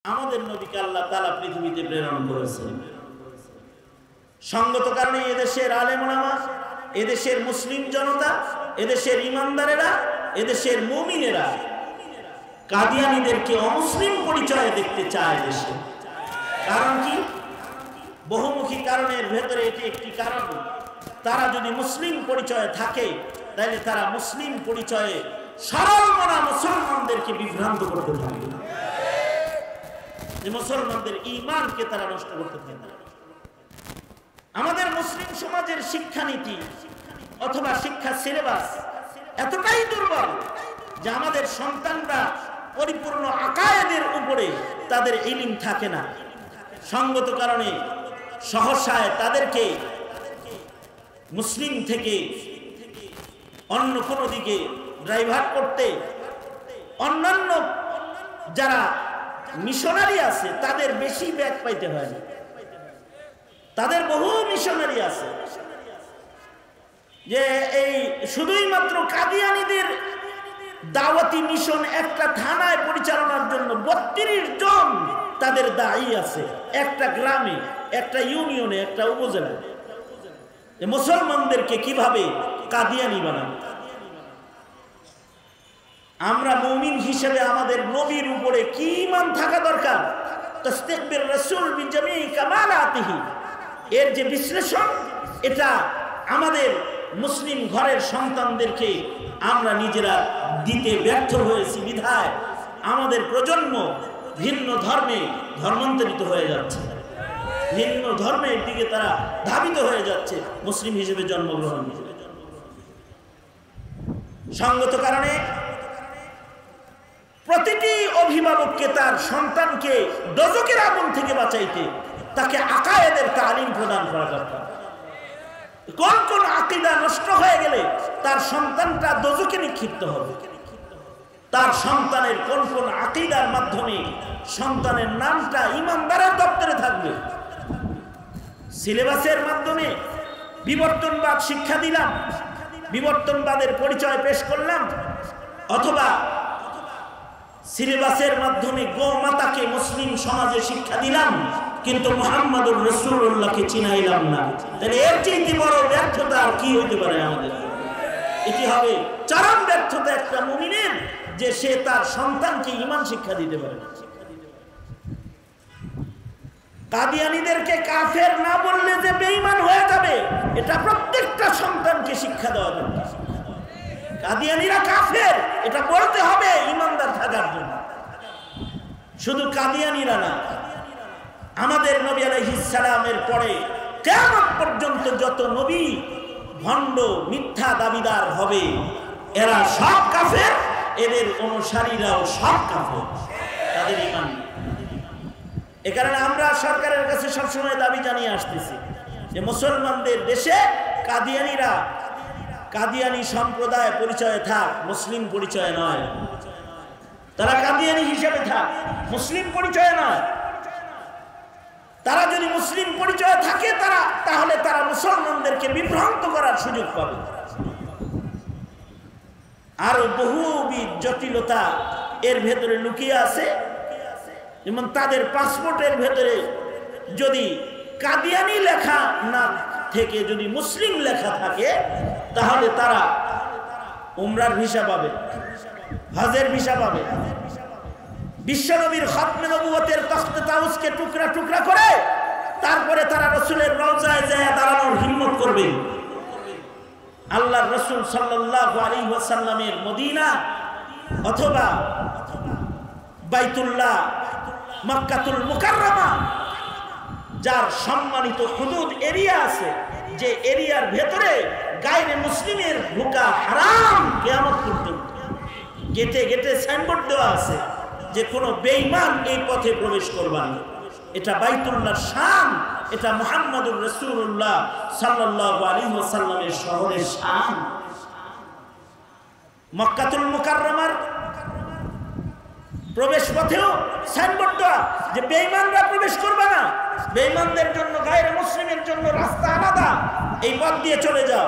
আমাদের নবীকে আল্লাহ তাআলা পৃথিবীতে প্রেরণ করেছেন। সঙ্গত কারণে এদেশের আলেম ওলামা, এদেশের মুসলিম জনতা, এদেশের ইমানদারেরা, এদেশের মুমিনেরা কাদিয়ানীদেরকে অমুসলিম পরিচয়ে দেখতে চায় দেশে। কারণ কি? বহুমুখী কারণের ভেতরে এটি একটি কারণ। তারা যদি মুসলিম পরিচয়ে থাকে তাহলে তারা মুসলিম পরিচয়ে সরল মনা মুসলমানদেরকে বিভ্রান্ত করতে থাকবে, যে মুসলমানদের ঈমানকে তারা নষ্ট করতে থাকবে। আমাদের মুসলিম সমাজের শিক্ষানীতি অথবা শিক্ষা সিলেবাস এতটাই দুর্বল যে আমাদের সন্তানরা পরিপূর্ণ আকায়েদের উপরে তাদের ইলম থাকে না। সঙ্গত কারণে সহসায় তাদেরকে মুসলিম থেকে অন্য কোনো দিকে ড্রাইভার করতে অন্যান্য যারা মিশনারি আছে তাদের বেশি ব্যাগ পাইতে হয় না। তাদের বহু মিশনারি আছে যে এই শুধুই মাত্র কাদিয়ানীদের দাওয়াতি মিশন একটা থানায় পরিচালনার জন্য 32 জন তাদের দায়ী আছে, একটা গ্রামে, একটা ইউনিয়নে, একটা উপজেলায়। মুসলমানদেরকে কিভাবে কাদিয়ানী বানাবে? আমরা মুমিন হিসেবে আমাদের নবীর উপরে কি ঈমান থাকা দরকার? তাসদিকুর রাসূল বিজামি কামালাতিহি, এর যে বিশ্লেষণ, এটা আমাদের মুসলিম ঘরের সন্তানদেরকে আমরা নিজেরা দিতে ব্যর্থ হয়েছি বিধায় আমাদের প্রজন্ম ভিন্ন ধর্মে ধর্মান্তরিত হয়ে যাচ্ছে, ভিন্ন ধর্মের দিকে তারা ধাবিত হয়ে যাচ্ছে মুসলিম হিসেবে জন্মগ্রহণ। সঙ্গত কারণে প্রতিটি অভিভাবককে তার সন্তানকে দোজখের আগুন থেকে বাঁচাইতে তাকে আকায়েদের তালিম প্রদান করা দরকার। কোন কোন আকীদা নষ্ট হয়ে গেলে তার সন্তানটা দোজখে নিক্ষিপ্ত হবে, তার সন্তানের কোন কোন আকীদার মাধ্যমে সন্তানের নামটা ঈমানদারের দপ্তরে থাকবে। সিলেবাসের মাধ্যমে বিবর্তনবাদ শিক্ষা দিলাম, বিবর্তনবাদের পরিচয় পেশ করলাম, অথবা সিলেবাসের মাধ্যমে গোমাতাকে মুসলিম সমাজে শিক্ষা দিলাম কিন্তু মুহাম্মদুর রাসূলুল্লাহকে চিনাইলাম না, তাহলে এর চেয়ে বড় ব্যর্থতা আর কি হতে পারে আমাদের? এটি হবে চরম ব্যর্থতা একটা মুমিনের, যে সে তার সন্তানকে ঈমান শিক্ষা দিতে পারে। কাদিয়ানীদেরকে কাফের না বললে যে বেঈমান হয়ে যাবে, এটা প্রত্যেকটা সন্তানকে শিক্ষা দেওয়া দরকার। কাদিয়ানীরা কাফের এটা বলতে হবে ঈমানদার থাকার জন্য। শুধু কাদিয়ানীরা না, আমাদের নবী আলাইহিস সালামের পরে কিয়ামত পর্যন্ত যত নবী ভণ্ড মিথ্যা দাবিদার হবে এরা সব কাফের, এদের অনুসারীরাও সব কাফের, তাদের ঈমান। এ কারণে আমরা সরকারের কাছে সবসময় দাবি জানিয়ে আসতেছি যে মুসলমানদের দেশে কাদিয়ানীরা কাদিয়ানী সম্প্রদায় পরিচয়ে থাক, মুসলিম পরিচয় নয়। তারা কাদিয়ানী হিসেবে থাক, মুসলিম পরিচয় নয়। তারা যদি মুসলিম পরিচয় থাকে তাহলে তারা মুসলমানদেরকে বিভ্রান্ত করার সুযোগ পাবে। আরো বহুবিধ জটিলতা এর ভেতরে লুকিয়ে আছে। যেমন তাদের পাসপোর্টের ভেতরে যদি কাদিয়ানী লেখা না থেকে যদি মুসলিম লেখা থাকে তাহলে তারা উমরার ভিসা পাবে, হজের ভিসা পাবে। বিশ্বনবীর খতমে নবুয়তের তখতে তাউসকে টুকরা টুকরা করে তারপরে তারা রাসূলের রওজায় যায় দাঁড়ানোর হিম্মত করবে। আল্লাহর রাসূল সাল্লাল্লাহু আলাইহি ওয়াসাল্লামের মদিনা অথবা বাইতুল্লাহ মক্কাতুল মুকাররমা, যার সম্মানিত হুদুদ এরিয়া আছে, যে এরিয়ার ভেতরে গায়রে মুসলিমের ঢোকা হারাম কিয়ামত পর্যন্ত, গেটে গেটে সাইনবোর্ড দেওয়া আছে যে কোনো বেঈমান এই পথে প্রবেশ করবে না। এটা বাইতুল্লাহর শান, এটা মুহাম্মদুর রাসূলুল্লাহ সাল্লাল্লাহু আলাইহি ওয়াসাল্লামের শহরের শান। মক্কাতুল মুকাররমার প্রবেশ পথেও সাইনবোর্ড দেওয়া যে বেঈমানরা প্রবেশ করবে না, বেঈমানদের জন্য গায়রে মুসলিমের জন্য রাস্তা আলাদা, এই পথ দিয়ে চলে যাও,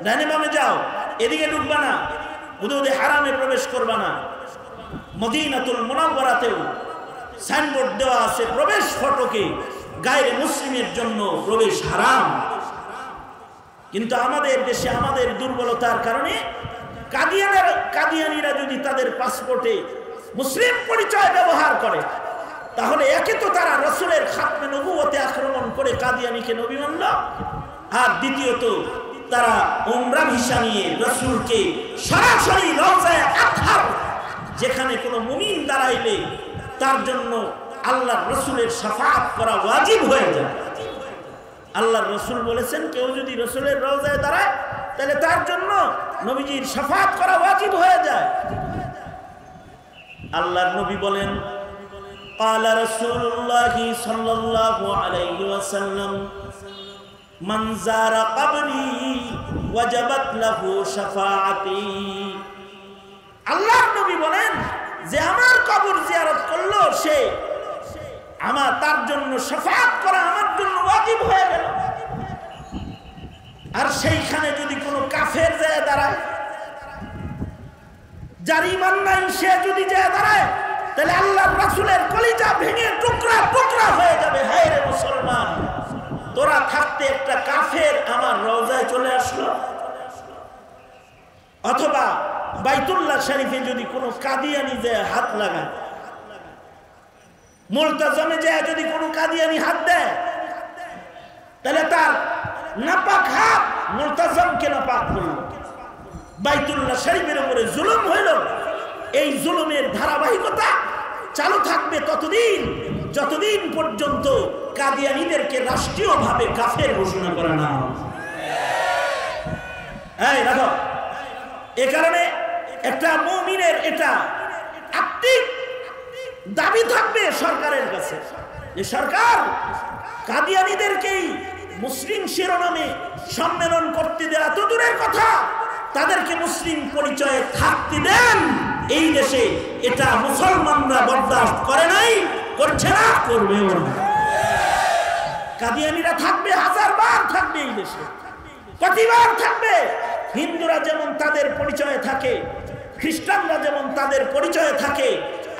ডানে বামে যাও, এদিকে ঢুকবা না, হুদুদে হারামে প্রবেশ করবা না। মদিনাতুল মুনাওয়ারাতেও সাইনবোর্ড দেওয়া আছে প্রবেশ ফটকে গায়রে মুসলিমের জন্য প্রবেশ হারাম। কিন্তু আমাদের দেশে আমাদের দুর্বলতার কারণে কাদিয়ানিরা যদি তাদের পাসপোর্টে মুসলিম পরিচয় ব্যবহার করে, তাহলে একে তো তারা রসুলের খাতমে নবুয়তে আক্রমণ করে কাদিয়ানিকে নবী মানল, আর দ্বিতীয়ত তারা উমরা ভিসা নিয়ে রসুলকে সরাসরি রওজায়ে আতহার, যেখানে কোনো মুমিন দাঁড়াইলে তার জন্য আল্লাহর রসুলের শাফাআত করা ওয়াজিব হয়ে যায়। আল্লাহর রসুল বলেছেন, কেউ যদি রসুলের রওজায় দাঁড়ায় তাহলে তার জন্য নবীজির শাফাআত করা ওয়াজিব হয়ে যায়। আল্লাহর নবী বলেন, قال رسول الله صلى الله عليه وسلم من زار قبري وجبت له شفاعتي। আল্লাহর নবী বলেন, যে আমার কবর জিয়ারত করলো সে তার জন্য শাফাআত করা আমার জন্য ওয়াজিব হয়ে গেল। আর সেইখানে যদি কোনো কাফের যায় দাঁড়ায়, যার ঈমান নাই, সে যদি যায় দাঁড়ায়, তাহলে আল্লাহর রাসূলের কলিজা ভেঙে টুকরা টুকরা হয়ে যাবে। হায় রে মুসলমান, তোরা থাকতে একটা কাফের আমার রওজায় চলে আসলো। অথবা বাইতুল্লাহ শরীফে যদি কোনো কাদিয়ানি যায় হাত লাগায়, মুলতাজমে যায় যদি কোনো কাদিয়ানি হাত দেয়, তাহলে তার নাপাক হাত মুলতাজমকে নাপাক করল, বাইতুল্লাহ শরীফের উপরে জুলুম হইল। এই জুলুমের ধারাবাহিকতা চালু থাকবে ততদিন যতদিন পর্যন্ত কাদিয়ানীদেরকে রাষ্ট্রীয়ভাবে কাফের ঘোষণা করা না হয়। এই দেখো, এ কারণে একটা মুমিনের এটা আত্মিক দাবি থাকবে সরকারের কাছে, যে সরকার কাদিয়ানীদেরকেই মুসলিম শিরোনামে সম্মেলন করতে দেয়া তো দূরের কথা, তাদেরকে মুসলিম পরিচয়ে থাকতে দেন। এই দেশে এটা মুসলমানরা বরদাস্ত করে নাই, করছে না, করবেও না। কাদিয়ানীরা থাকবে, হাজারবার থাকবে এই দেশে, কতবার থাকবে। হিন্দুরা যেমন তাদের পরিচয়ে থাকে, খ্রিস্টানরা যেমন তাদের পরিচয়ে থাকে,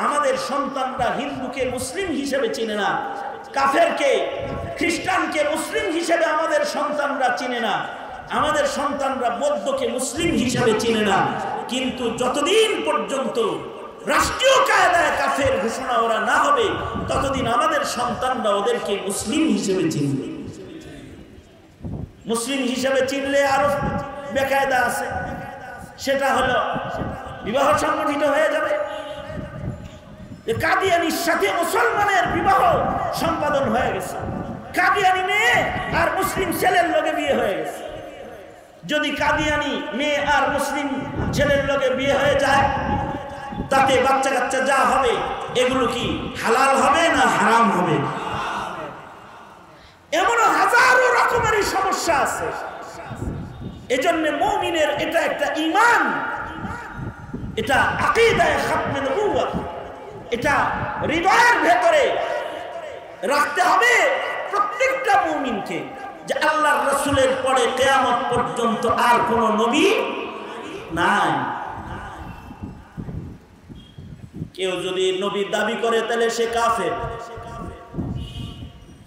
আমাদের সন্তানরা হিন্দুকে মুসলিম হিসেবে চিনে না, কাফেরকে খ্রিস্টানকে মুসলিম হিসেবে আমাদের সন্তানরা চিনে না, আমাদের সন্তানরা বৌদ্ধকে মুসলিম হিসেবে চিনে না। কিন্তু যতদিন পর্যন্ত রাষ্ট্রীয় কায়দায় কাফের ঘোষণা ওরা না হবে, ততদিন আমাদের সন্তানরা ওদেরকে মুসলিম হিসেবে চিনবে। মুসলিম হিসেবে চিনলে আরো বেকায়দা আছে, সেটা হলো বিবাহ সংগঠিত হয়ে যাবে। কাদিয়ানির সাথে মুসলমানের বিবাহ সম্পাদন হয়ে গেছে, কাদিয়ানি মেয়ে আর মুসলিম ছেলের লগে বিয়ে হয়ে গেছে। যদি কাদিয়ানি মেয়ে আর মুসলিম ছেলের লগে বিয়ে হয়ে যায়, তাতে বাচ্চা কাচ্চা যা হবে এগুলো কি হালাল হবে না হারাম হবে? এমনও হাজারো রকমেরই সমস্যা আছে। এজন্য মুমিনের এটা একটা ঈমান, এটা আকীদায়ে খাতমে নবুওয়াত, এটা হৃদয়ের ভেতরে রাখতে হবে প্রত্যেকটা মুমিনকে, যে আল্লাহর রাসূলের পরে কিয়ামত পর্যন্ত আর কোন নবী নাই। কেউ যদি নবী দাবি করে তাহলে সে কাফের,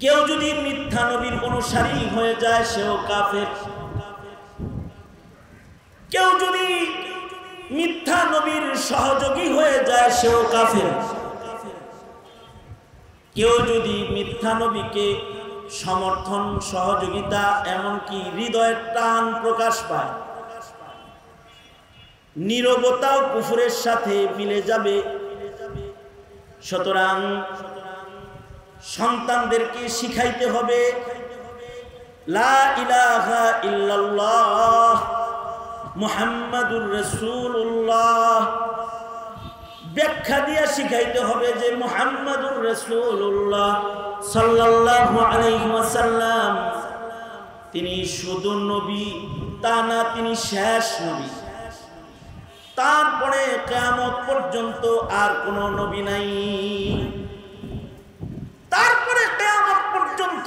কেউ যদি মিথ্যা নবীর অনুসারী হয়ে যায় সেও কাফের, কেউ যদি মিথ্যা নবীর সহযোগী হয়ে যায় সেও কাফের, কেউ যদি মিথ্যা নবীকে সমর্থন সহযোগিতা এমনকি হৃদয়ের টান প্রকাশ পায়, নীরবতাও কুফরের সাথে মিলে যাবে। সুতরাং সন্তানদেরকে শিখাইতে হবে লা ইলাহা ইল্লাল্লাহ মুহাম্মাদুর রাসূলুল্লাহ, ব্যাখ্যা দিয়ে শিখাইতে হবে যে মুহাম্মাদুর রাসূলুল্লাহ সাল্লাল্লাহু আলাইহি ওয়াসাল্লাম তিনি শুধু নবী তা না, তিনি শেষ নবী। তারপরে কিয়ামত পর্যন্ত আর কোনো নবী নাই। তারপরে কিয়ামত পর্যন্ত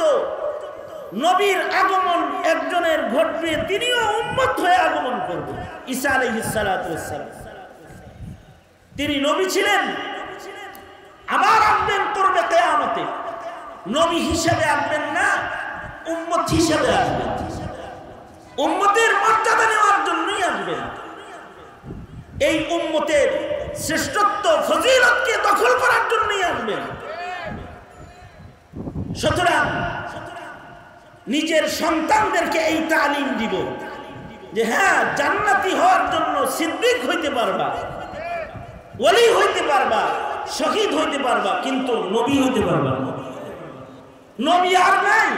নবীর আগমন একজনের ঘটবে, তিনিও উম্মত হয়ে আগমন করবেন। ঈসা আলাইহিস সালাতু ওয়াস সালাম তিনি নবী ছিলেন, আবার আনবেন করবে কিয়ামতে। নবী হিসেবে আসবেন না, উম্মত হিসেবে আসবেন। উম্মতের মর্যাদা নেওয়ার জন্যই আসবেন। এই উম্মতের শ্রেষ্ঠত্ব ফজিলতকে দখল করার জন্যই আসবেন। সুতরাং নিজের সন্তানদেরকে এই তালিম দিব যে হ্যাঁ, জান্নাতি হওয়ার জন্য সিদ্দিক হইতে পারবা, ওলি হইতে পারবা, শহীদ হইতে পারবা, কিন্তু নবী হইতে পারবা না। নবী আর নাই।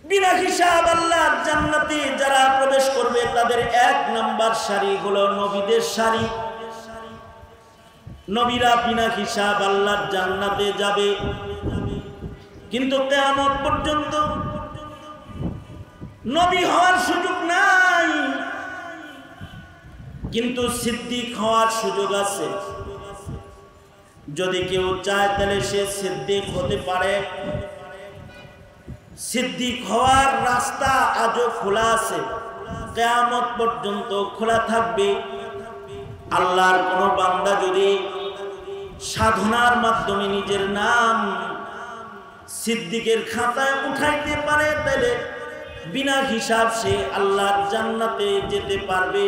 বিনা হিসাব আল্লাহর জান্নাতে যারা প্রবেশ করবে তাদের 1 নাম্বার সারি হলো নবীদের সারি। নবীরা বিনা হিসাব আল্লাহর জান্নাতে যাবে, কিন্তু কিয়ামত পর্যন্ত নবী হওয়ার সুযোগ নাই, কিন্তু সিদ্দিক হওয়ার সুযোগ আছে। যদি কেউ চায় তাহলে সে সিদ্দিক হতে পারে। সিদ্দিক হওয়ার রাস্তা আজও খোলা আছে, কিয়ামত পর্যন্ত খোলা থাকবে। আল্লাহর কোন বান্দা যদি সাধনার মাধ্যমে নিজের নাম সিদ্দিকের খাতায় উঠাইতে পারে তাহলে বিনা হিসাব সে আল্লাহর জান্নাতে যেতে পারবে।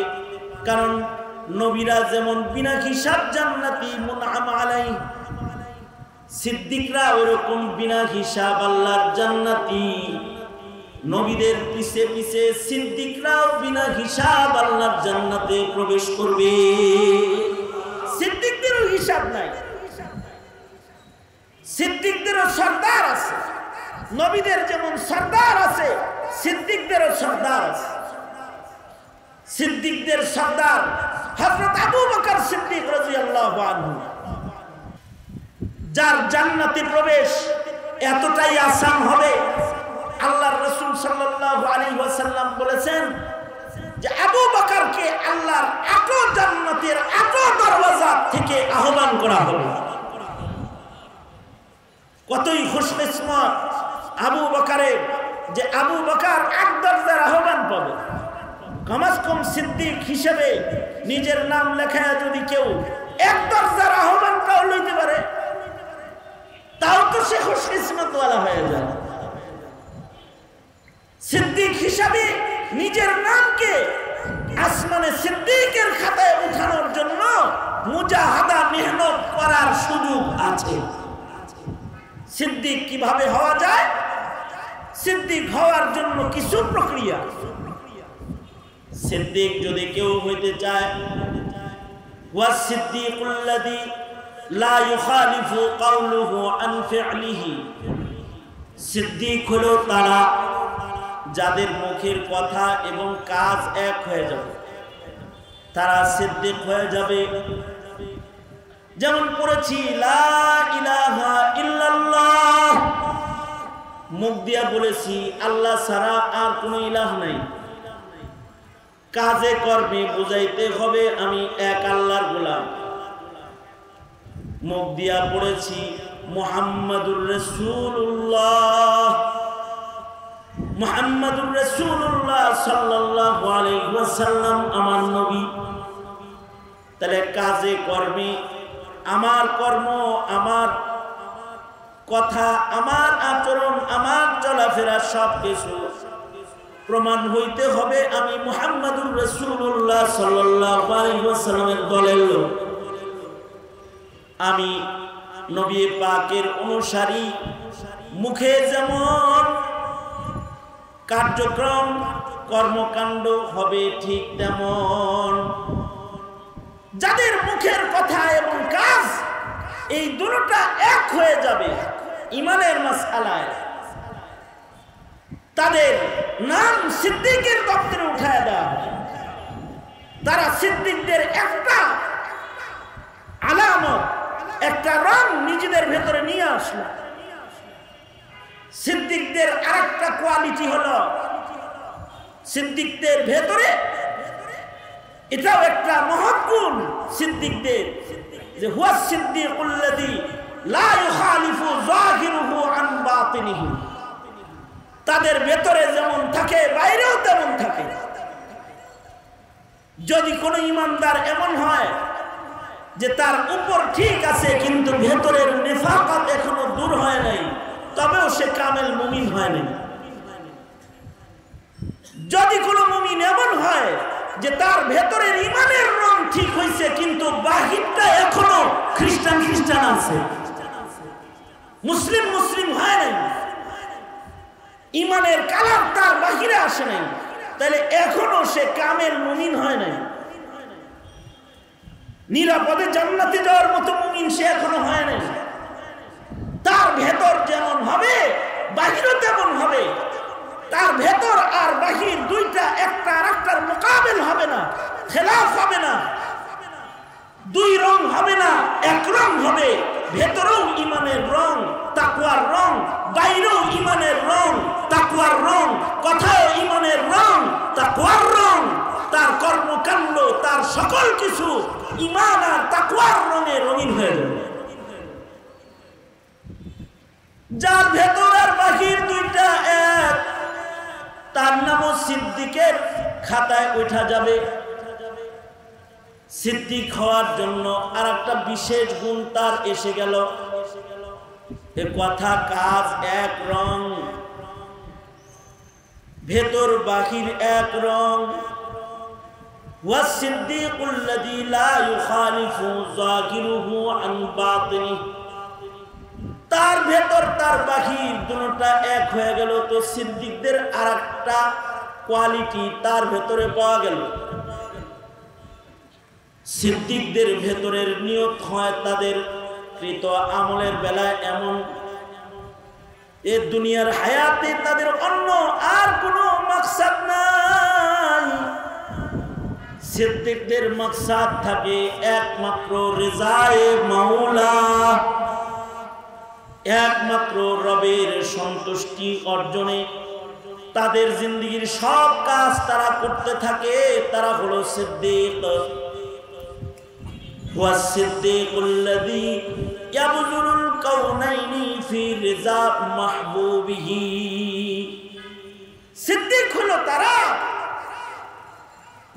কারণ নবীরা যেমন বিনা হিসাব জান্নাতি মুনআম আলাইহি, সিদ্দিকরা ওরকম বিনা হিসাব আল্লাহর জান্নাতি। নবীদের পিছে পিছে সিদ্দিকরাও বিনা হিসাব আল্লাহর জান্নাতে প্রবেশ করবে। সিদ্দিকদেরও হিসাব নাই, সিদ্দিকদেরও সরদার আছে। নবীদের যেমন সরদার আছে, সিদ্দিকদেরও সরদার আছে। সিদ্দিকদের সরদার হযরত আবু বকর সিদ্দিক রাদিয়াল্লাহু আনহু, যার জান্নাতে প্রবেশ এতটাই আসান হবে। আল্লাহর রাসূল সাল্লাল্লাহু আলাইহি ওয়াসাল্লাম বলেছেন যে আবু বকরকে আল্লাহর এত জান্নাতের এত দরওয়াজা থেকে আহ্বান করা হবে। কতই খুশকিসমত আবু বকরের যে আবু বকর এক দরজার আহ্বান পাবে। কমাস কম সিদ্দিক হিসেবে নিজের নাম লেখায় যদি কেউ এক দরজার আহ্বানটাও লইতে পারে, তাও তো সে খুশকিসমত ওয়ালা হয়ে যায়। সিদ্দিক হিসাবে নিজের নামকে আসমানে সিদ্দিকের খাতায় উঠানোর জন্য মুজাহাদা মেহনত করার সুযোগ আছে। সিদ্দিক কিভাবে হওয়া যায়? সিদ্দিক হওয়ার জন্য কিছু প্রক্রিয়া। সিদ্দিক যদি কেউ হইতে চায়, ওয়াস সিদ্দিকুল্লাযী লা ইউখালিফু কাওলুহু আন ফি'লিহি, সিদ্দিক হলো তারা যাদের মুখের কথা এবং কাজ এক হয়ে যাবে, তারা সিদ্দিক হয়ে যাবে। যেমন পড়েছি লা ইলাহা ইল্লাল্লাহ, মুখ দিয়া বলেছি আল্লাহ ছাড়া আর কোনো ইলাহ নাই। কাজে কর্মে বুঝাইতে হবে আমি এক আল্লাহর গোলাম। মুখ দিয়া পড়েছি মুহাম্মাদুর রাসূলুল্লাহ, মুহাম্মাদুর রাসূলুল্লাহ সাল্লাল্লাহু আলাইহি ওয়াসাল্লাম আমার নবী। তাহলে কাজে কর্মে আমার কর্ম, আমার কথা, আমার আচরণ, আমার চলাফেরা সব কিছু প্রমাণ হইতে হবে আমি মুহাম্মাদুর রাসূলুল্লাহ সাল্লাল্লাহু আলাইহি ওয়াসাল্লামের দলের লোক, আমি নবী পাকের অনুসারী। মুখে যেমন কার্যক্রম কর্মকাণ্ড হবে ঠিক তেমন। যাদের মুখের কথা এবং কাজ এই দুটোটা এক হয়ে যাবে ঈমানের মাসআলায়, তাদের নাম সিদ্দিকের দপ্তরে উঠায় দেওয়া হবে। তারা সিদ্দিকদের একটা আলামত, একটা রং নিজেদের ভেতরে নিয়ে আসলো। সিদ্দিকদের আরেকটা কোয়ালিটি হলো, সিদ্দিকদের ভেতরে এটাও একটা মহৎ গুণ সিদ্দিকদের, যে হুয়া সিদ্দিকুল্লাযী লা ইউখালিফু যাহিরুহু আন বাতিনিহি। তাদের ভেতরে যেমন থাকে বাইরেও তেমন থাকে। যদি কোনো ইমানদার এমন হয় যে তার উপর ঠিক আছে কিন্তু ভেতরের নিফাকাত এখনো দূর হয় নাই, তবেও সে কামেল মুমিন হয় নাই। যদি কোনো মুমিন এমন হয় যে তার ভেতরের ইমানের রং ঠিক হয়েছে কিন্তু বাহিরটা এখনো খ্রিস্টান খ্রিস্টান আছে, মুসলিম মুসলিম হয় নাই, ইমানের কালার তার বাহিরে আসে নাই, তাহলে এখনো সে কামেল মুমিন হয় নাই। নিরাপদে জান্নাতে যাওয়ার মতো মুমিন সে এখনো হয় নাই। তার ভেতর যেমন হবে বাহিরও তেমন হবে। তার ভেতর আর বাহির দুইটা একটা আর একটার মোকাবেল হবে না, খেলাফ হবে না, দুই রং হবে না, এক রং হবে। ভেতরেও ইমানের রং, তাকওয়ার রং, বাইরেও ইমানের রং, তাকওয়ার রং, কথায় ইমানের রং, তাকওয়ার রং, তার কর্মকাণ্ড, তার সকল কিছু ইমান আর তাকওয়ার রঙে রঙিন হয়ে যাবে। যার ভেতর আর বাহির দুইটা এক, তার নামও সিদ্দিকের খাতায় উঠা যাবে। সিদ্দিক হওয়ার জন্য আর একটা বিশেষ গুণ তার এসে গেল। এ কথা কাজ এক রং, ভেতর বাহির এক রং। ওয়াসিদ্দিকুল্লাযী লা ইউখালিফু যাহিরুহু আন বাতিনিহি, তার ভেতর তার বাহির দুটোটা এক হয়ে গেল। তো সিদ্দিকদের আরেকটা কোয়ালিটি তার ভেতরে পাওয়া গেল। সিদ্দিকদের ভেতরের নিয়ত হয় তাদের কৃত আমলের বেলায় এমন, এ দুনিয়ার হায়াতে তাদের অন্য আর কোনো মাকসাদ নাই। সিদ্দিকদের মাকসাদ থাকে একমাত্র রিজায়ে মাওলা, একমাত্র রবের সন্তুষ্টি অর্জনে তাদের জিন্দেগীর সব কাজ তারা করতে থাকে। তারা হলো সিদ্দিক। হুয়া সিদ্দিকুল্লাযী ইয়াবযুলুল কাউনাইনি ফি রিজা মাহবুবিহি। সিদ্দিক হলো তারা,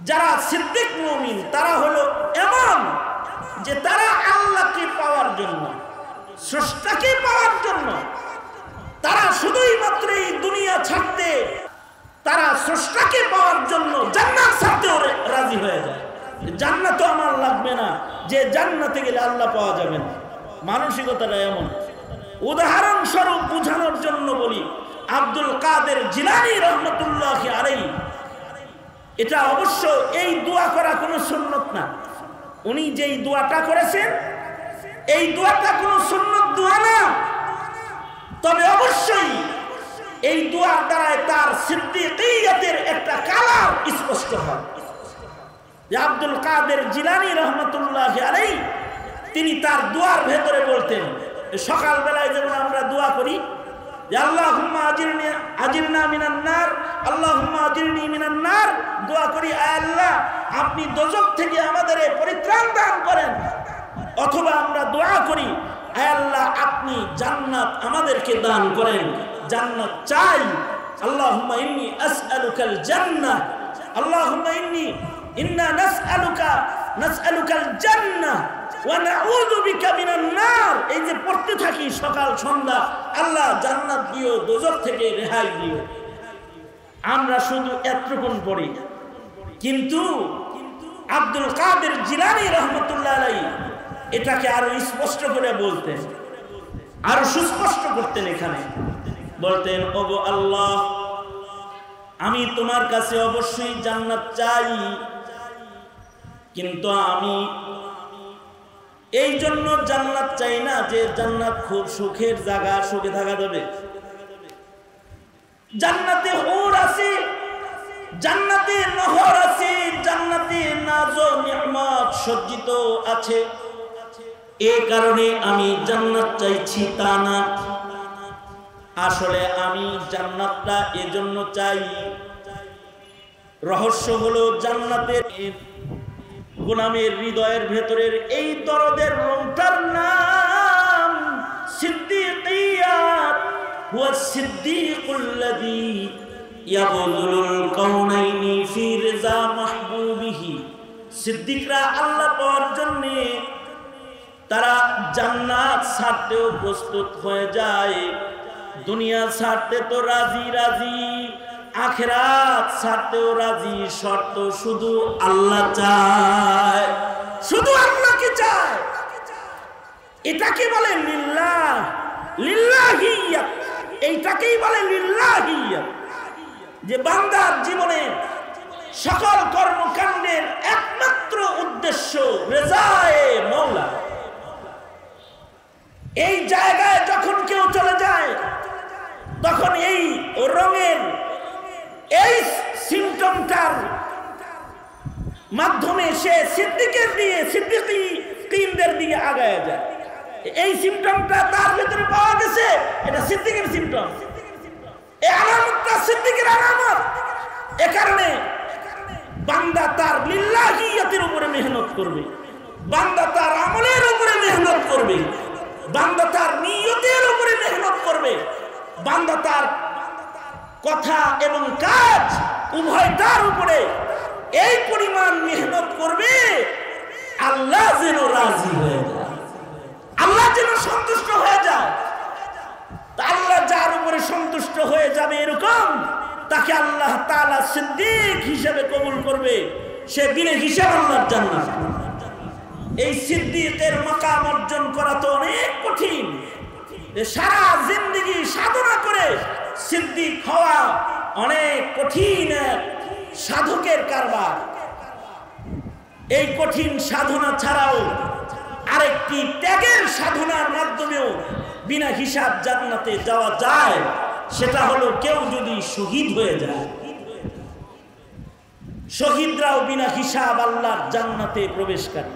যারা সিদ্দিক মুমিন তারা হলো এমন যে তারা আল্লাহকে পাওয়ার জন্য, স্রষ্টাকে পাওয়ার জন্য, তারা শুধুই মাত্র এই দুনিয়া ছাড়তে, তারা স্রষ্টাকে পাওয়ার জন্য জান্নাত ছাড়তেও রাজি হয়ে যায়। জান্নাত আমার লাগবে না, যে জান্নাতে গেলে আল্লাহ পাওয়া যাবে না। মানসিকতাটা এমন। উদাহরণস্বরূপ বোঝানোর জন্য বলি, আব্দুল কাদের জিলানী রহমতুল্লাহি আলাইহি, এটা অবশ্য এই দোয়া করা কোনো সুন্নত না। উনি যেই দোয়াটা করেছেন এই দোয়াটা কোনো সুন্নত দোয়া না, তবে অবশ্যই এই দোয়ার দ্বারায় তার সিদ্দিকিয়তের একটা কালার স্পষ্ট হয়। আব্দুল কাদের জিলানী রহমতুল্লাহি আলাইহি তিনি তার দোয়ার ভেতরে বলতেন, সকাল বেলায় যেমন আমরা দোয়া করি যে আল্লাহুম্মা আজিরনা মিনান নার, আল্লাহুম্মা আজিরনি মিনান নার, দোয়া করি আয় আল্লাহ আপনি দোজখ থেকে আমাদের পরিত্রাণ দান করেন। অথবা আমরা দোয়া করি আয় আল্লাহ আপনি জান্নাত আমাদেরকে দান করেন, জান্নাত চাই। আল্লাহুম্মা ইন্নী আসআলুকাল জান্নাহ, আল্লাহুম্মা ইন্না নাসআলুকাল জান্নাহ ওয়া নাউযু বিকা মিনান নার। এই যে পড়তে থাকি সকাল সন্ধ্যা, আল্লাহ জান্নাত দিও, দোজখ থেকে রেহাই দিও। আমরা শুধু এতটুকুন পড়ি, কিন্তু আব্দুল কাদের জিলানী রহমতুল্লাহ আলাইহি এটাকে আরো স্পষ্ট করে বলতেন, আরো সুস্পষ্ট করতেন। এখানে বলতেন, ওগো আল্লাহ আমি তোমার কাছে অবশ্যই জান্নাত চাই, কিন্তু আমি এই জন্য জান্নাত চাই না যে জান্নাত খুব সুখের জায়গা, সুখে থাকা যাবে। জান্নাতে হুর আছে, জান্নাতে নহর আছে, জান্নাতে নাজ ও নিয়ামত সজ্জিত আছে। এই কারণে আমি জান্নাত চাইছি তা না, আসলে আমি জান্নাতটা এজন্য চাই। রহস্য হলো জান্নাতের গোলামের হৃদয়ের ভেতরের এই দরদের রংটার নাম সিদ্দিকিয়াত। হুয়া সিদ্দিকুল্লাযী ইয়াবযুলুল কাউনাইনি ফি রিজা মাহবুবিহি। সিদ্দিকরা আল্লাহ পাওয়ার জন্য তারা জান্নাত ছাড়তেও প্রস্তুত হয়ে যায়, দুনিয়া ছাড়তে তো রাজি রাজি, আখিরাত ছাড়তেও রাজি, শর্ত শুধু আল্লাহ চায়, শুধু আল্লাহকে চায়। এটাকে বলে লিল্লাহ, লিল্লাহিয়াত, এইটাকেই বলে লিল্লাহিয়াত, যে বান্দার জীবনে সকল কর্মকাণ্ডের একমাত্র উদ্দেশ্য রেজায়ে মওলা। এই জায়গায় যখন কেউ চলে যায় তখন এই রঙের এই সিমটমটার মাধ্যমে সে সিদ্দিকের দিয়ে সিদ্দিকীনদের দিকে আগায় যায়। এই সিমটমটা তার ভিতরে পাওয়া গেছে, এটা সিদ্দিকের সিমটম, এই আলামতটা সিদ্দিকের আলামত। এ কারণে বান্দা তার লিল্লাহিয়াতের উপরে মেহনত করবে, বান্দা তার আমলের উপরে মেহনত করবে, বান্দা তার নিয়তের উপরে মেহনত করবে, বান্দা তার কথা এবং কাজ উভয়টার উপরে এই পরিমাণ মেহনত করবে, আল্লাহ যেন রাজি হয়ে যায়, আল্লাহ যেন সন্তুষ্ট হয়ে যায়। আল্লাহ যার উপরে সন্তুষ্ট হয়ে যাবে এরকম তাকে আল্লাহ তাআলা সিদ্দিক হিসেবে কবুল করবে, সে বিনা হিসাব আল্লাহর জান্নাত। এই সিদ্দিকের মাকাম অর্জন করা তো অনেক কঠিন, সারা জিন্দেগি সাধনা করে সিদ্দিক হওয়া অনেক কঠিন সাধকের কারবার। এই কঠিন সাধনা ছাড়াও আরেকটি ত্যাগের সাধনার মাধ্যমেও বিনা হিসাব জান্নাতে যাওয়া যায়, সেটা হলো কেউ যদি শহীদ হয়ে যায়। শহীদরাও বিনা হিসাব আল্লাহর জান্নাতে প্রবেশ করে,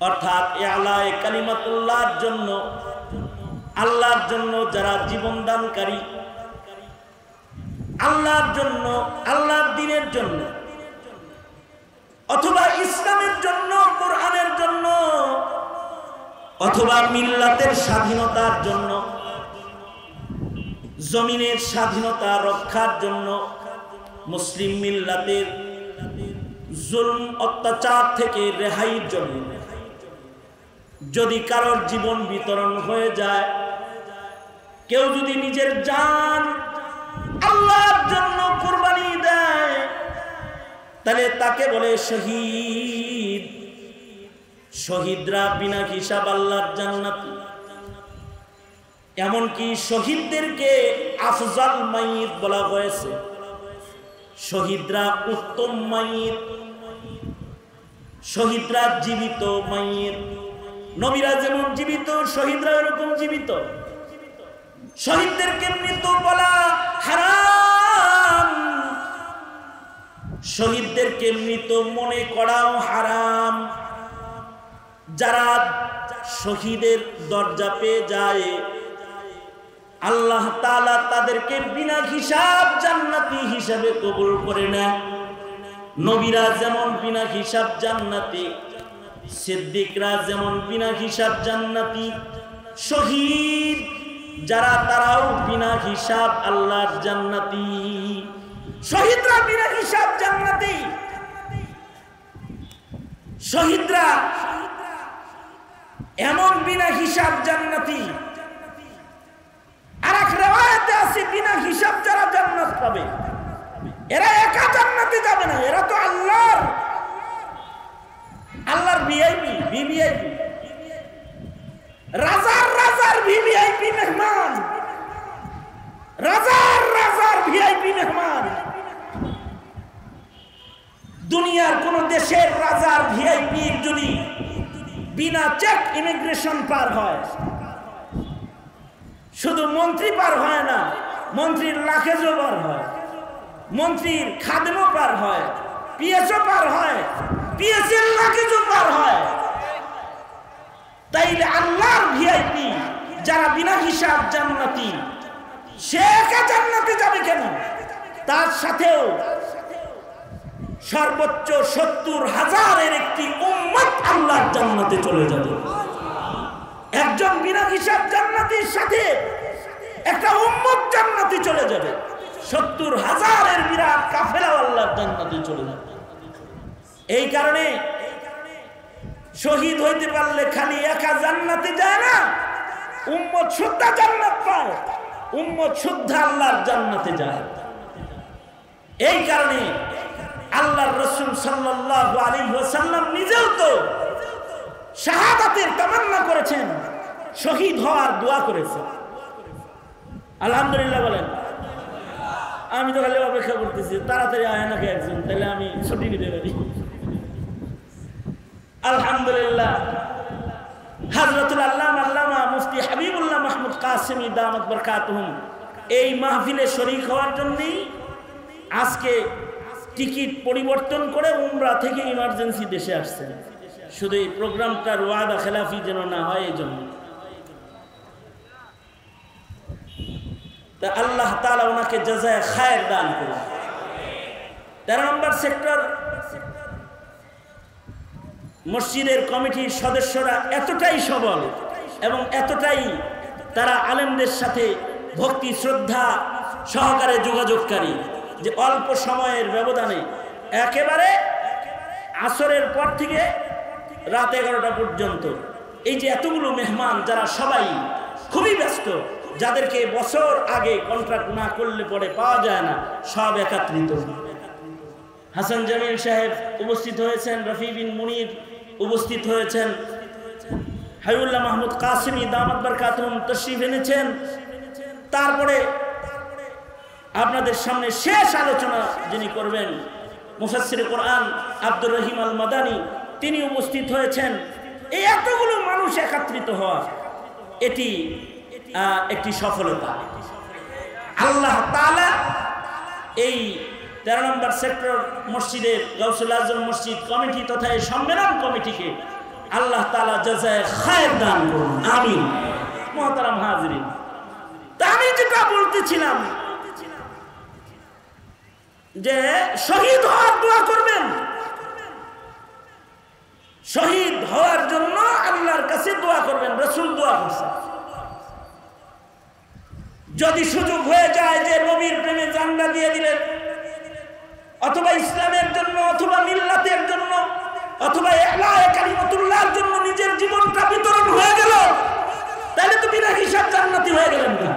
অর্থাৎ ইআলায়ে কালিমাতুল্লাহর জন্য, আল্লাহর জন্য যারা জীবন দানকারী, আল্লাহর জন্য, আল্লাহর দ্বীনের জন্য, অথবা ইসলামের জন্য, কোরআনের জন্য, অথবা মিল্লাতের স্বাধীনতার জন্য, জমিনের স্বাধীনতা রক্ষার জন্য, মুসলিম মিল্লাতের জুলম অত্যাচার থেকে রেহাইয়ের জন্য যদি কারোর জীবন বিতরণ হয়ে যায়, কেউ যদি নিজের জান আল্লাহর জন্য কুরবানি দেয়, তাহলে তাকে বলে শহীদ। শহীদরা বিনা হিসাব আল্লাহর জান্নাতি। এমনকি শহীদদেরকে আফজাল মাইয়িত বলা হয়েছে, শহীদরা উত্তম মাইয়িত, শহীদরা জীবিত মাইয়িত। নবীরা যেমন জীবিত, শহীদরা এরকম জীবিত। শহীদদেরকে মৃত বলা হারাম, শহীদদেরকে মৃত মনে করাও হারাম। যারা শহীদের দরজা পেয়ে যায়, আল্লাহ তাআলা তাদেরকে বিনা হিসাব জান্নাতি হিসাবে কবুল করে নেয়। নবীরা যেমন বিনা হিসাব জান্নাতি, সিদ্দিকরা যেমন বিনা হিসাব জান্নাতি, শহীদ যারা তারাও বিনা হিসাব আল্লাহর জান্নাতি। শহীদরা বিনা হিসাব জান্নাতি। শহীদরা এমন বিনা হিসাব জান্নাতি। আর এক রিওয়ায়াতে আছে বিনা হিসাব যারা জান্নাত পাবে, এরা একা জান্নাতে যাবে না, এরা তো আল্লাহর ভিআইপি, ভিভিআইপি, রাজার ভিভিআইপি মেহমান, রাজার ভিআইপি মেহমান। দুনিয়ার কোন দেশের রাজার ভিআইপি যদি বিনা চেক ইমিগ্রেশন পার হয়, শুধু মন্ত্রী পার হয় না, মন্ত্রীর লাখেজও পার হয়, মন্ত্রীর খাদেমও পার হয়, পিএসও পার হয়, পিএসের লাখেজও পার হয়। তাইলে আল্লাহর ভিআইপি যারা বিনা হিসাব জান্নাতি, সে একা জান্নাতে যাবে কেন? তার সাথেও সর্বোচ্চ ৭০,০০০-এর একটি উম্মত আল্লাহর জান্নাতে চলে যাবে। একজন বিনা হিসাব জান্নাতীর সাথে একটা উম্মত জান্নাতে চলে যাবে, ৭০,০০০-এর বিরাট কাফেলা আল্লাহর জান্নাতে চলে যাবে। এই কারণে শহীদ হইতে পারলে খালি একা জান্নাতে যায় না, উম্মত শুদ্ধা জান্নাত পায়, উম্মত শুদ্ধা আল্লাহর জান্নাতে যায়। এই কারণে আল্লাহর রাসূল সাল্লাল্লাহু আলাইহি ওয়াসাল্লাম নিজেও তো শাহাদাতের তামান্না করেছেন, শহীদ হওয়ার দোয়া করেছেন। আলহামদুলিল্লাহ বলেন। আমি তো খালি অপেক্ষা করতেছি তাড়াতাড়ি আয় নাকি একজন, তাহলে আমি ছুটি নিতে পারি। আলহামদুলিল্লাহ, হযরতুল আল্লামা মুফতি হাবিবুল্লাহ মাহমুদ কাসেমি দামাত বরকাতুহুম এই মাহফিলে শরীক হওয়ার জন্যই আজকে টিকিট পরিবর্তন করে উমরা থেকে ইমার্জেন্সি দেশে আসছেন, শুধু এই প্রোগ্রামটার ওয়াদা খেলাফি যেন না হয় এই জন্য। তা আল্লাহ তাআলা ওনাকে জাযায়ে খায়ের দান করুন। 13 নম্বর সেক্টর মসজিদের কমিটির সদস্যরা এতটাই সবল এবং এতটাই তারা আলেমদের সাথে ভক্তি শ্রদ্ধা সহকারে যোগাযোগকারী যে অল্প সময়ের ব্যবধানে একেবারে আসরের পর থেকে রাত 11টা পর্যন্ত এই যে এতগুলো মেহমান যারা সবাই খুবই ব্যস্ত, যাদেরকে বছর আগে কন্ট্রাক্ট না করলে পরে পাওয়া যায় না, সব একত্রিত। হাসান জামিল সাহেব উপস্থিত হয়েছেন, রফি বিন মুনির উপস্থিত হয়েছেন, হাবিবুল্লাহ মাহমুদ কাসেমি দামাত বরকাতুহুম তশরিফ এনেছেন। তারপরে আপনাদের সামনে শেষ আলোচনা যিনি করবেন মুফাসসিরে কোরআন আব্দুর রহিম আল মাদানী, তিনি উপস্থিত হয়েছেন। এই এতগুলো মানুষ একত্রিত হওয়া এটি একটি সফলতা। আল্লাহ তাআলা এই 13 নম্বর সেক্টর মসজিদের গাউসুল আজম মসজিদ কমিটি তথা এই সম্মেলন কমিটিকে আল্লাহ তাআলা জাযায়ে খায়ের দান করুন, আমিন। মুহতারাম হাজিরিন, তা আমি যেটা বলতেছিলাম যে শহীদ হওয়ার দোয়া করবেন, শহীদ হওয়ার জন্য আল্লাহর কাছে দোয়া করবেন। রাসূল দোয়া করছেন, যদি সুযোগ হয়ে যায় যে নবীর প্রেমে জানটা দিয়ে দিলেন, অথবা ইসলামের জন্য, অথবা মিল্লাতের জন্য, অথবা ইলাহে কালিমাতুল্লাহর জন্য নিজের জীবনটা বিতরণ হয়ে গেল, তাহলে তো বিনা হিসাব জান্নাতি হয়ে গেলেন না।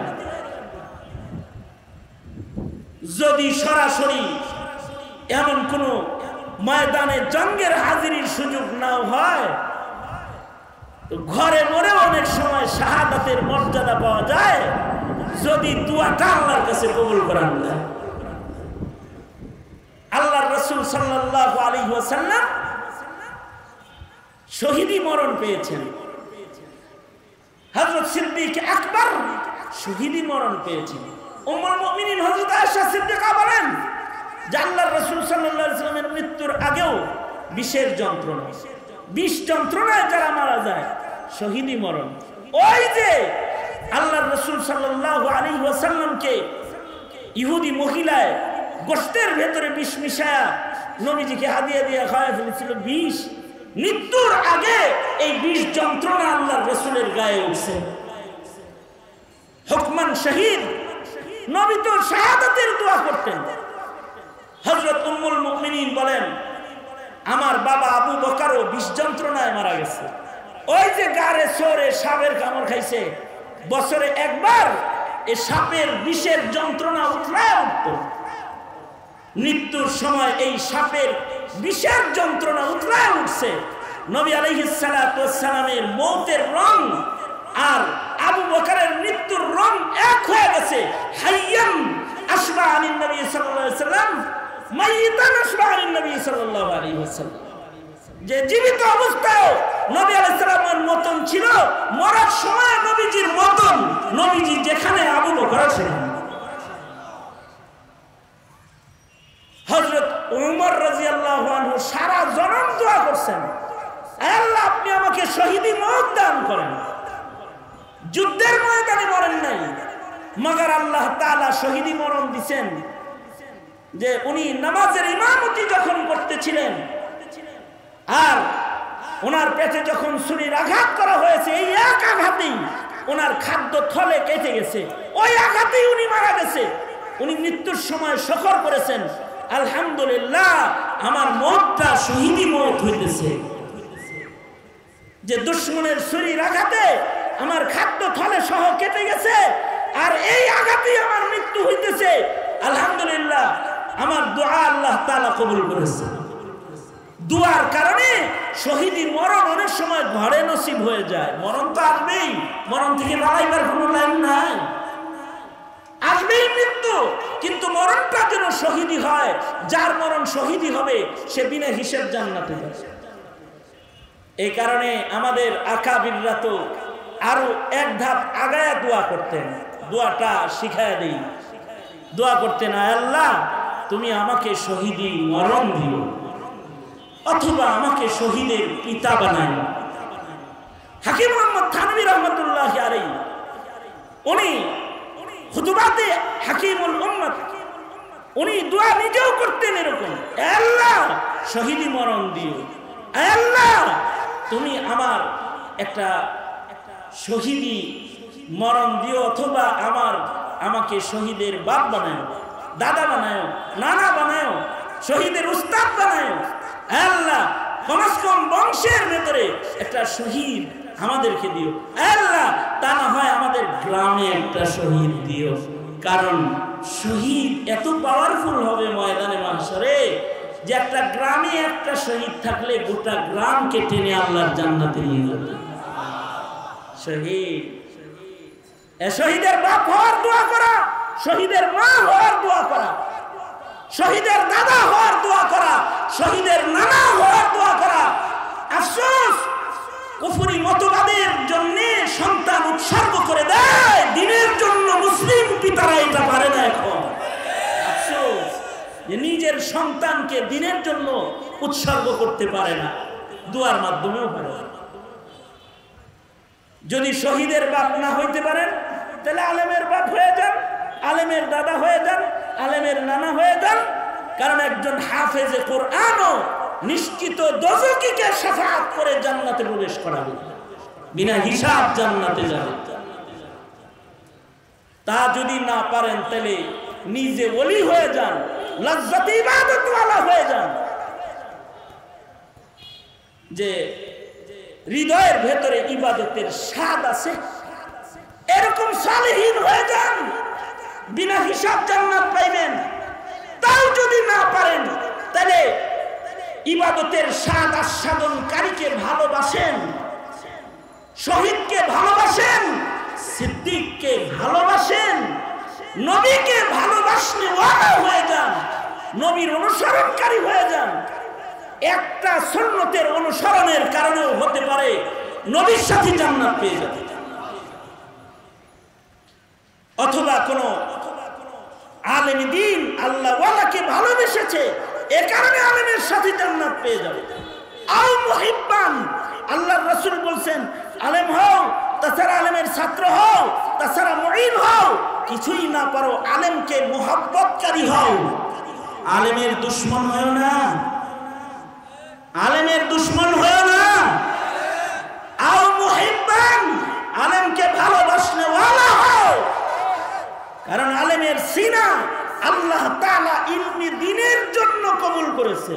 যদি সরাসরি এমন কোন ময়দানে জঙ্গের হাজিরির সুযোগ নাও হয়, তো ঘরে মরে অনেক সময় শাহাদাতের মর্যাদা পাওয়া যায় যদি দোয়াটা আল্লাহর কাছে কবুল করান যায়। আল্লাহর রাসূল সাল্লাল্লাহু আলাইহি ওয়াসাল্লাম শহীদি মরণ পেয়েছেন, হযরত সিদ্দিক আকবর শহীদি মরণ পেয়েছেন। উম্মুল মুমিনিন হযরত আয়েশা সিদ্দিকা বলেন যে আল্লাহর রাসূল সাল্লাল্লাহু আলাইহি ওয়াসাল্লামের মৃত্যুর আগেও বিষের যন্ত্রণা, বিষ যন্ত্রণায় যারা মারা যায় শহীদি মরণ। ওই যে আল্লাহর রাসূল সাল্লাল্লাহু আলাইহি ওয়াসাল্লামকে ইহুদি মহিলায় গোশতের ভেতরে বিষ মিশায়া নবীজিকে হাদিয়া দিয়ে খাওয়ায় ফেলেছিল বিষ, মৃত্যুর আগে এই বিষ যন্ত্রণা আল্লাহর রাসূলের গায়ে উঠছে। হুকমান শহীদ, নবী তো শাহাদাতের দোয়া করতেন। হযরত উম্মুল মুমিনিন বলেন আমার বাবা আবু বকরও বিষ যন্ত্রণায় মারা গেছে। ওই যে গারে সরে সাপের কামড় খাইছে, বছরে একবার এই সাপের বিষের যন্ত্রণা উঠলায় উঠত, মৃত্যুর সময় এই সাপের বিষের যন্ত্রণা উঠলায় উঠছে। নবী আলাইহিস সালাতু ওয়াস সালামের মওতের রং আর আবু বকরের মৃত্যুর রং এক হয়ে গেছে। হাইয়ান আশবা আনিন নবী সাল্লাল্লাহু আলাইহি ওয়াসাল্লাম, মাইয়াতান আশবা আনিন নবী সাল্লাল্লাহু আলাইহি ওয়াসাল্লাম। যে জীবিত অবস্থায় নবী আলাইহিস সালামের মতন ছিল, মরার সময় নবীজির মতন, নবীজি যেখানে আবু বকর সেখানে। হযরত ওমর রাদিয়াল্লাহু আনহু সারা জনম দোয়া করছেন, আল্লাহ আপনি আমাকে শহীদি মওত দান করেন। যুদ্ধের ময়দানে মরেন নাই, মগর আল্লাহ তাআলা শহীদি মরণ দিবেন। যে উনি নামাজের ইমামতি যখন করতেছিলেন আর ওনার পেটে যখন ছুরির আঘাত করা হয়েছে, এই এক আঘাতেই ওনার খাদ্য থলে কেটে গেছে, ওই আঘাতেই উনি মারা গেছে। উনি মৃত্যুর সময় শুকর করেছেন, আলহামদুলিল্লাহ আমার মওতটা শহীদি মওত হইতেছে। যে দুশ্মনের ছুরির আঘাতে আমার খাদ্য থলে সহ কেটে গেছে, আর এই আঘাতেই আমার মৃত্যু হইতেছে। আলহামদুলিল্লাহ, আমার দোয়া আল্লাহ তাআলা কবুল করেছে। দুয়ার কারণে শহীদি মরণ অনেক সময় ঘরে নসিব হয়ে যায়। মরণ তো আসবেই, মরণ থেকে লড়াইবার কোনো লাইন নাই, আসবেই মৃত্যু, কিন্তু মরণটা যেন শহীদি হয়। যার মরণ শহীদি হবে সে বিনা হিসেব জান্নাতে যাবে। এই কারণে আমাদের আকাবিররা তো আরো এক ধাপ আগায়া দোয়া করতেন। দোয়াটা শিখায় দেই, দোয়া করতেন, আল্লাহ তুমি আমাকে শহীদি মরণ দিও, অথবা আমাকে শহীদের পিতা বানাই। হাকিম মোহাম্মদ থানভী রহমতুল্লাহ আলাইহি উনি খুতবাতে হাকিমুল উম্মত উনি দোয়া নিজেও করতেন এরকম, আল্লাহ শহীদি মরণ দিও, আল্লাহ তুমি আমার একটা শহীদি মরণ দিও, অথবা আমাকে শহীদের বাপ বানায়, দাদা বানায়, নানা বানায়, শহীদের উস্তাদ বানায়। আল্লাহ কমস কম বংশের ভেতরে একটা শহীদ আমাদেরকে দিও। আল্লাহ তা না হয় আমাদের গ্রামে একটা শহীদ দিও, কারণ শহীদ এত পাওয়ারফুল হবে ময়দানে মাহশরে যে একটা গ্রামে একটা শহীদ থাকলে গোটা গ্রামকে টেনে আল্লাহর জান্নাতে নিয়ে যাবে। শহীদ, শহীদের বাপ হওয়ার দোয়া করা, শহীদের মা হওয়ার দোয়া করা, শহীদের দাদা হওয়ার দোয়া করা, শহীদের নানা হওয়ার দোয়া করা। আফসোস, কুফরি মতবাদের জন্য সন্তান উৎসর্গ করে দেয় দ্বীনের জন্য, মুসলিম পিতারা এটা পারে না এখন। আফসোস যে নিজের সন্তানকে দ্বীনের জন্য উৎসর্গ করতে পারে না, দোয়ার মাধ্যমেও পারে না। যদি শহীদের বাপ না হইতে পারেন তাহলে আলেমের বাপ হয়ে যান, আলেমের দাদা হয়ে যান, আলেমের নানা হয়ে যান। কারণ একজন হাফেজে কোরআনও নিশ্চিত দোজখীকে শাফাআত করে জান্নাতে প্রবেশ করাবে, বিনা হিসাব জান্নাতে যাবে। তা যদি না পারেন তাহলে নিজে ওলি হয়ে যান, লাজ্জাতে ইবাদত ওয়ালা হয়ে যান, যে হৃদয়ের ভেতরে ইবাদতের স্বাদ আছে, এরকম সালেহীন হয়ে যান, বিনা হিসাব জান্নাত পাইবেন। তাও যদি না পারেন তাহলে ইবাদতের স্বাদ আস্বাদনকারীকে ভালোবাসেন, শহীদকে ভালোবাসেন, সিদ্দিককে ভালোবাসেন, নবীকে ভালোবাসলে ওয়ালা হয়ে যান, নবীর অনুসরণকারী হয়ে যান। একটা সুন্নতের অনুসরণের কারণেও হতে পারে নবীর সাথে জান্নাত পেয়ে যাবে, অথবা কোন আলেম দ্বীন আল্লাহ ওয়ালাকে ভালোবেসেছে, এ কারণে আলেমের সাথে জান্নাত পেয়ে যাবে। আল মুহিব্বান, আল্লাহর রাসূল বলছেন, আলেম হও, তাছাড়া আলেমের ছাত্র হও, তাছাড়া মুঈন হও, কিছুই না পারো আলেমকে মুহাব্বতকারী হও, আলেমের দুশমন হও না, আলেমের দুশমন হও না। আল মুহিব্বান, আলেমকে ভালোবাসলে ওয়ালা হও, কারণ আলেমের সিনা আল্লাহ তাআলা ইলমি দ্বীনের জন্য কবুল করেছে,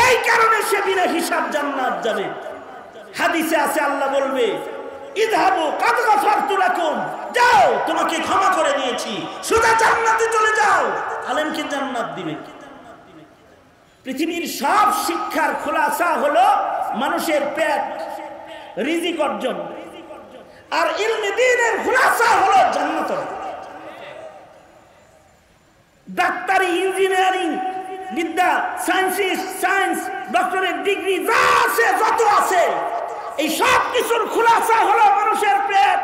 এই কারণে সে বিনা হিসাব জান্নাত যাবে। হাদিসে আছে আল্লাহ বলবে, ইযহাবু কাদ গাফারতু লাকুম, যাও তোমাকে ক্ষমা করে দিয়েছি, সোজা জান্নাতে চলে যাও। আলেমকে জান্নাত দিবে। পৃথিবীর সব শিক্ষার খোলাসা হলো মানুষের পেট, রিজিক অর্জন, আর ইলমে দ্বীনের খোলাসা হলো জান্নাত। ডাক্তারি, ইঞ্জিনিয়ারিং বিদ্যা, সায়েন্স, ডক্টরেট ডিগ্রি যা আছে, যত আছে, এই সব কিছুর খোলাসা হলো মানুষের পেট।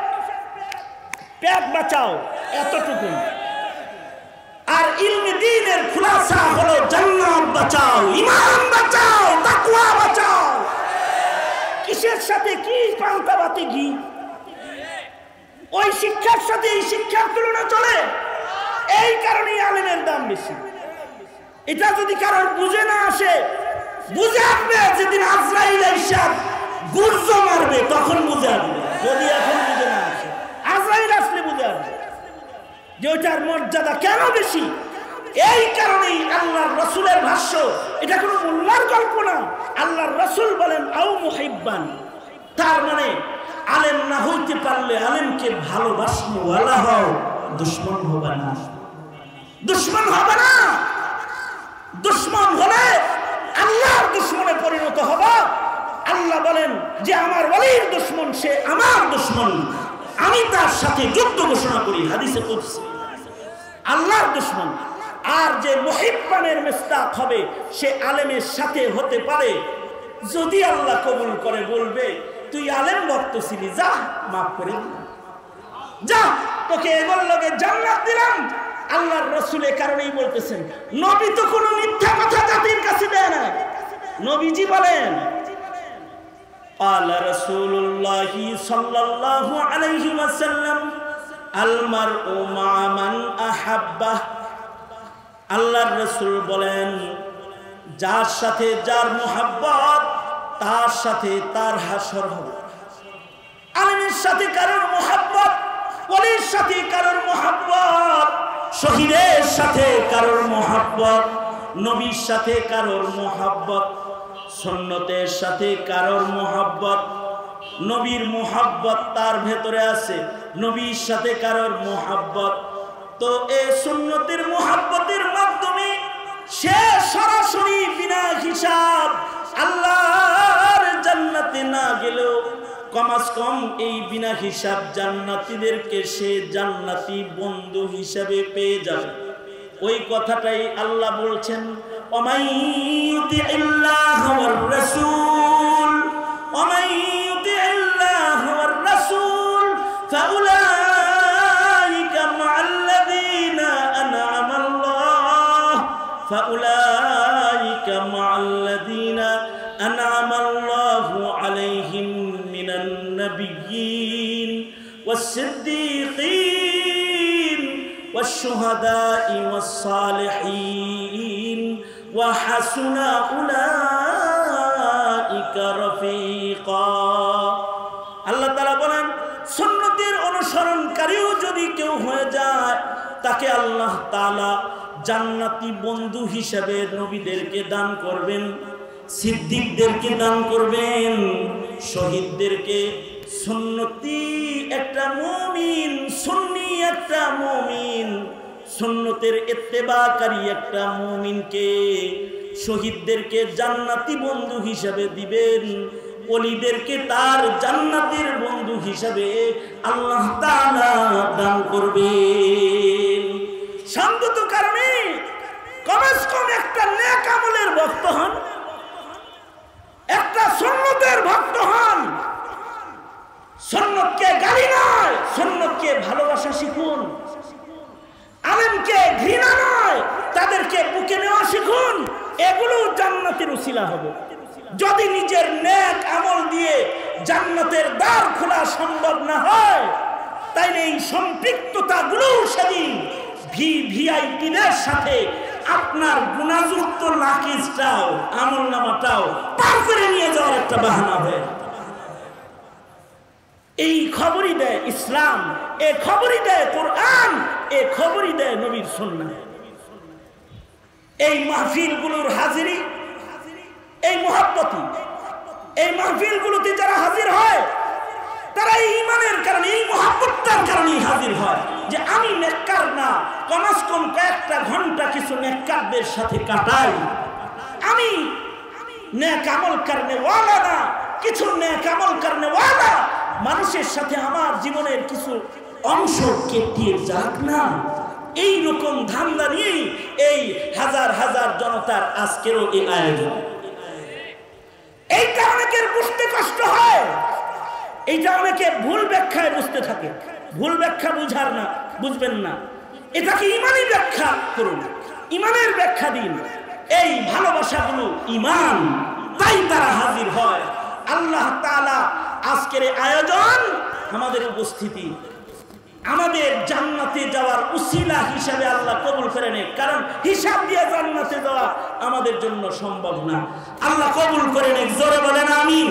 পেট বাঁচাও, এতটুকু। আর ইলমে দ্বীনের খোলাসা হলো জান্নাত বাঁচাও, ঈমান বাঁচাও, তাকওয়া বাঁচাও। কিসের সাথে কি পাল্টাবাতি ঘি? ওই শিক্ষার সাথে এই শিক্ষার তুলনা চলে। এই কারণেই আলেমের দাম বেশি। এটা যদি কারোর বুঝে না আসে, বুঝে আসবে যেদিন আজরাইল এসে গুর্জ মারবে, তখন বুঝে আসবে। যদি এখন বুঝে না আসে, আজরাইল আসলে বুঝে আসবে যে ওইটার মর্যাদা কেন বেশি। এই কারণেই আল্লাহর রাসূলের ভাষ্য, এটা কোনো মোল্লার গল্প না। আল্লাহর রাসূল বলেন, আও মুহিব্বান, তার মানে আলেম না হইতে পারলে আলেমকে ভালোবাসনো ওয়ালা হও, দুশ্মন হবে না। দুশ্মন হবে না। দুশ্মন হলে আল্লাহর দুশ্মনে পরিণত হবে। আল্লাহ বলেন যে আমার ওয়ালির দুশ্মন সে আমার দুশ্মন, আমি তার সাথে যুদ্ধ ঘোষণা করি, হাদিসে কুদসি। আল্লাহর দুশ্মন। আর যে মুহিব্বানের মিস্তাক হবে সে আলেমের সাথে হতে পারে যদি আল্লাহ কবুল করে, বলবে তুই আলেম ভক্ত ছিলি, যা মাফ করে দিলাম, যা তোকে এগুলোর লগে জান্নাত দিলাম। আল্লাহর রাসূল এই কারণেই বলতেছেন, নবী তো কোনো মিথ্যা কথা জাতির কাছে দেয় না। নবীজি বলেন ক্বালা রাসূলুল্লাহি সাল্লাল্লাহু আলাইহি ওয়াসাল্লাম আল মারউ মা মান আহাব্বা। আল্লাহর রাসূল বলেন যার সাথে যার মুহাব্বত তার সাথে তার হাসর হবে। আলেমের সাথে কারোর মুহাব্বত, ওলির সাথে কারোর মুহাব্বত, শহীদের সাথে কারোর মুহাব্বত, নবীর সাথে কারোর মুহাব্বত, সুন্নতের সাথে কারোর মুহাব্বত, নবীর মুহাব্বত তার ভেতরে আছে, নবীর সাথে কারোর মুহাব্বত। তো এই সুন্নতের মুহাব্বতের মাধ্যমে সে সরাসরি বিনা হিসাব আল্লাহর জান্নাতে না গেলেও কমাস কম এই বিনা হিসাব জান্নাতীদেরকে সে জান্নাতি বন্ধু হিসাবে পেয়ে যাবে। ওই কথাটাই আল্লাহ বলছেন, ওমাই ইউতিইল্লাহ ওয়ার রাসূল, ওমাই ইউতিইল্লাহ ওয়ার রাসূল ফাউলাইকা মাআল্লাযীনা আনআমা আল্লাহ, ফাউলাইকা মাআল্লাযীনা আনআমা আল্লাহু আলাইহিম মিনান নাবিয়্যিন ওয়াস-সিদ্দীকিন والشهداء والصالحين وحسن أولئك رفيقا। আল্লাহ তাআলা বলেন সুন্নতের অনুসরণকারীও যদি কেউ হয়ে যায় তাকে আল্লাহ তাআলা জান্নাতি বন্ধু হিসেবে নবীদেরকে দান করবেন, সিদ্দিকদেরকে দান করবেন, শহীদদেরকে। সুন্নতি একটা মুমিন, সুন্নি একটা মুমিন, সুন্নতের ইত্তেবাকারী একটা মুমিনকে শহীদদেরকে জান্নাতি বন্ধু হিসেবে দিবেন, ওলিদেরকে তার জান্নাতের বন্ধু হিসেবে আল্লাহ তাআলা দান করবেন। সঙ্গত কারণে কমস কম একটা নেক আমলের ভক্ত হন, একটা সুন্নতের ভক্ত হন। সুন্নতকে গালি নয়, সুন্নতকে ভালোবাসা শিখুন। আলেমকে ঘৃণা নয়, তাদেরকে বুকে নেওয়া শিখুন। এগুলো জান্নাতের উসিলা হবে। যদি নিজের নেক আমল দিয়ে জান্নাতের দ্বার খোলা সম্ভব না হয়, তাইলে এই সম্পৃক্ততাগুলো সেদিন ভিআইপিদের সাথে আপনার গুনাহযুক্ত লাকিজটাও আমলনামাটাও পার করে নিয়ে যাওয়ার একটা বাহানা হবে। এই খবরই দেয় ইসলাম, এই খবরই দেয় কোরআন, এই খবরই দেয় নবীর সুন্নাহ। এই মাহফিলগুলোর হাজিরি, এই মুহাব্বতি, এই মাহফিলগুলোতে যারা হাজির হয় তারা এই ঈমানের কারণে, এই মুহাব্বতটার কারণেই হাজির হয় যে আমি নেককার না, কমস কম কয়েকটা ঘন্টা কিছু নেককারদের সাথে কাটাই। আমি নেক আমল করনে ওয়ালা না, কিছু নেক আমল করনে ওয়ালা মানুষের সাথে আমার জীবনের কিছু অংশ কেটে যাক না। এই রকম ধান্দা নিয়ে এই হাজার হাজার জনতার আজকেরও এই আয়োজন। এইটা অনেকের বুঝতে কষ্ট হয়, এইটা অনেকে ভুল ব্যাখ্যায় বুঝতে থাকে। ভুল ব্যাখ্যা বুঝবেন না, এটাকে ইমানি ব্যাখ্যা করুন, ইমানের ব্যাখ্যা দিন। এই ভালোবাসাগুলো ইমান, তাই তারা হাজির হয়। আল্লাহ তাআলা আজকের আয়োজন, আমাদের উপস্থিতি আমাদের জান্নাতে যাওয়ার উসিলা হিসাবে আল্লাহ কবুল করে নেয়। কারণ হিসাব দিয়ে জান্নাতে যাওয়া আমাদের জন্য সম্ভব না। আল্লাহ কবুল করে নেয়। জোরে বলেন আমিন।